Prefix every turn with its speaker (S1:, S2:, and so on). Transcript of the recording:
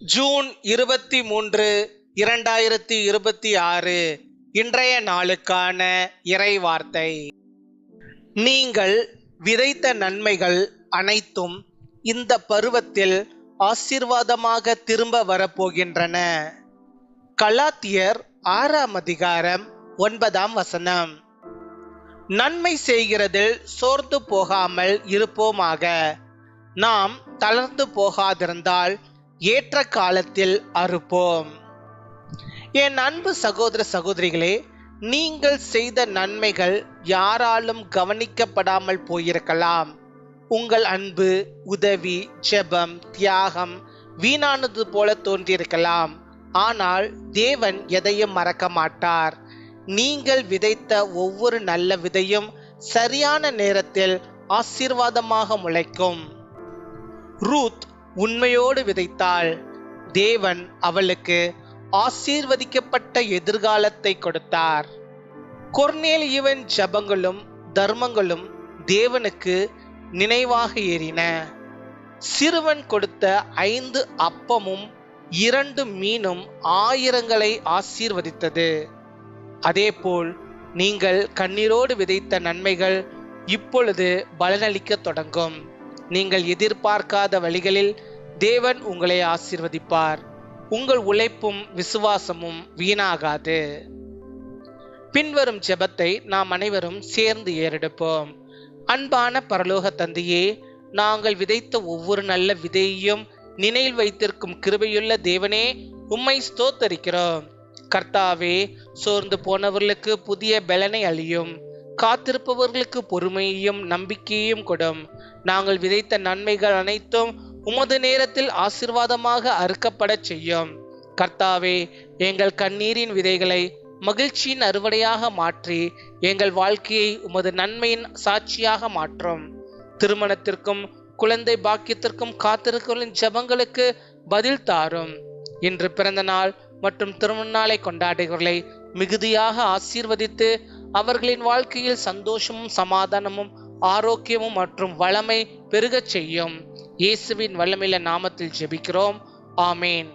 S1: June 23, 2026 இன்றைய நாளுக்கான இறை வார்த்தை. நீங்கள் விதைத்த நன்மைகள் அனைத்தும் இந்த பருவத்தில் ஆசீர்வாதமாக திரும்ப வரப்போகின்றன. கலாத்தியர் 6:9. நன்மை செய்கிறதில் சோர்ந்து போகாமல் இருப்போமாக. நாம் தளர்ந்து போகாதிருந்தால் ஏற்ற காலத்தில் அறுப்போம். என் அன்பு சகோதர சகோதரிகளே, நீங்கள் செய்த நன்மைகள் யாராலும் கவனிக்கப்படாமல் போயிருக்கலாம். உங்கள் அன்பு, உதவி, ஜெபம், தியாகம் வீணானது போல தோன்றியிருக்கலாம். ஆனால் தேவன் எதையும் மறக்க மாட்டார். நீங்கள் விதைத்த ஒவ்வொரு நல்ல விதையும் சரியான நேரத்தில் ஆசீர்வாதமாக முளைக்கும். ரூத் உண்மையோடு விதைத்தாள். தேவன் அவளுக்கு ஆசீர்வதிக்கப்பட்ட எதிர்காலத்தை கொடுத்தார். கொர்நேலியுவின் ஜெபங்களும் தர்மங்களும் தேவனுக்கு நினைவாக ஏறின. சிறுவன் கொடுத்த 5 அப்பமும் 2 மீனும் ஆயிரங்களை ஆசீர்வதித்தது. அதேபோல் நீங்கள் கண்ணீரோடு விதைத்த நன்மைகள் இப்பொழுது பலனளிக்க தொடங்கும். நீங்கள் எதிர்பார்க்காத வழிகளில் தேவன் உங்களை ஆசீர்வதிப்பார். உங்கள் உழைப்பும் விசுவாசமும் வீணாகாது. பின்வரும் ஜெபத்தை நாம் அனைவரும் சேர்ந்து ஏறெடுப்போம். அன்பான பரலோக தந்தையே, நாங்கள் விதைத்த ஒவ்வொரு நல்ல விதையையும் நினைவில் வைத்திருக்கும் கிருபையுள்ள தேவனே, உம்மை ஸ்தோத்தரிக்கிறோம். கர்த்தாவே, சோர்ந்து போனவர்களுக்கு புதிய பலனை அளியும். காத்திருப்பவர்களுக்கு பொறுமையையும் நம்பிக்கையையும் கொடும். நாங்கள் விதைத்த நன்மைகள் அனைத்தும் உமது நேரத்தில் ஆசீர்வாதமாக அறுக்கப்படச் செய்யும். கர்த்தாவே, எங்கள் கண்ணீரின் விதைகளை மகிழ்ச்சியின் அறுவடையாக மாற்றி எங்கள் வாழ்க்கையை உமது நன்மையின் சாட்சியாக மாற்றும். திருமணத்திற்கும் குழந்தை பாக்கியத்திற்கும் காத்திருக்கும் ஜெபங்களுக்கு பதில் தாரும். இன்று பிறந்த நாள் மற்றும் திருமண நாளை கொண்டாடுகிறவர்களை மிகுதியாக ஆசீர்வதித்து அவர்களின் வாழ்க்கையில் சந்தோஷமும் சமாதானமும் ஆரோக்கியமும் மற்றும் வளமை பெருகச் செய்யும். இயேசுவின் வல்லமையுள்ள நாமத்தில் ஜெபிக்கிறோம். ஆமேன்.